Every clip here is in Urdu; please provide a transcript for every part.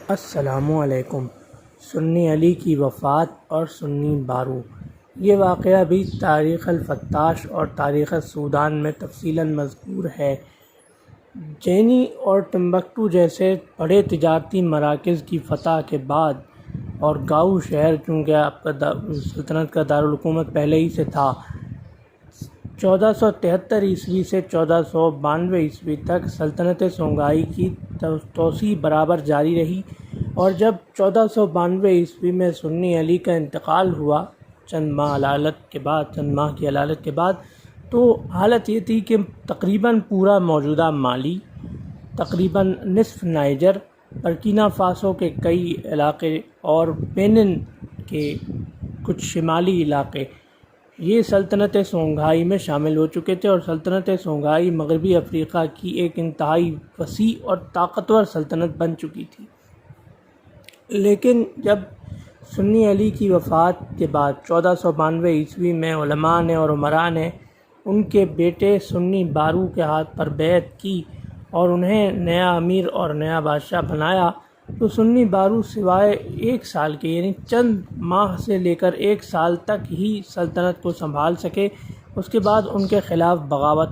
السلام علیکم۔ سنی علی کی وفات اور سنی بارو، یہ واقعہ بھی تاریخ الفتاش اور تاریخ السودان میں تفصیلاً مذکور ہے۔ جینی اور ٹمبکٹو جیسے بڑے تجارتی مراکز کی فتح کے بعد اور گاؤ شہر چونکہ آپ کا سلطنت کا دارالحکومت پہلے ہی سے تھا، 1473 عیسوی سے 1492 عیسوی تک سلطنت سونگائی کی توسیع برابر جاری رہی، اور جب 1492 عیسوی میں سنی علی کا انتقال ہوا چند ماہ کی علالت کے بعد، تو حالت یہ تھی کہ تقریباً پورا موجودہ مالی، تقریباً نصف نائجر، برکینا فاسو کے کئی علاقے اور بینن کے کچھ شمالی علاقے یہ سلطنت سونگھائی میں شامل ہو چکے تھے، اور سلطنت سونگھائی مغربی افریقہ کی ایک انتہائی وسیع اور طاقتور سلطنت بن چکی تھی۔ لیکن جب سنی علی کی وفات کے بعد 1492 عیسوی میں علماء نے اور امراء نے ان کے بیٹے سنی بارو کے ہاتھ پر بیعت کی اور انہیں نیا امیر اور نیا بادشاہ بنایا، تو سنی بارو سوائے ایک سال کے یعنی چند ماہ سے لے کر ایک سال تک ہی سلطنت کو سنبھال سکے۔ اس کے بعد ان کے خلاف بغاوت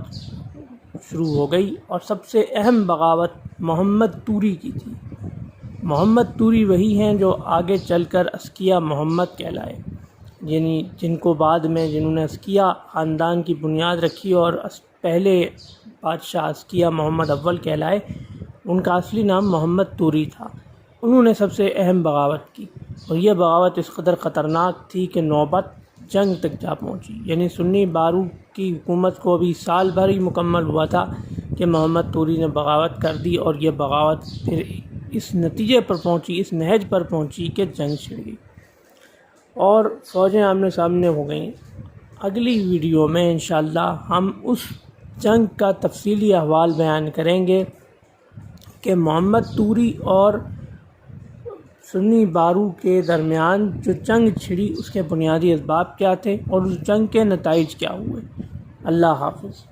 شروع ہو گئی، اور سب سے اہم بغاوت محمد توری کی تھی۔ محمد توری وہی ہیں جو آگے چل کر اسکیہ محمد کہلائے، یعنی جنہوں نے اسکیہ خاندان کی بنیاد رکھی اور پہلے بادشاہ اسکیہ محمد اول کہلائے۔ ان کا اصلی نام محمد توری تھا۔ انہوں نے سب سے اہم بغاوت کی، اور یہ بغاوت اس قدر خطرناک تھی کہ نوبت جنگ تک جا پہنچی۔ یعنی سنی بارو کی حکومت کو ابھی سال بھر ہی مکمل ہوا تھا کہ محمد توری نے بغاوت کر دی، اور یہ بغاوت پھر اس نتیجے پر پہنچی، اس نہج پر پہنچی کہ جنگ چھڑ گئی اور فوجیں آمنے سامنے ہو گئیں۔ اگلی ویڈیو میں انشاءاللہ ہم اس جنگ کا تفصیلی احوال بیان کریں گے کہ محمد توری اور سنی بارو کے درمیان جو جنگ چھڑی اس کے بنیادی اسباب کیا تھے اور اس جنگ کے نتائج کیا ہوئے۔ اللہ حافظ۔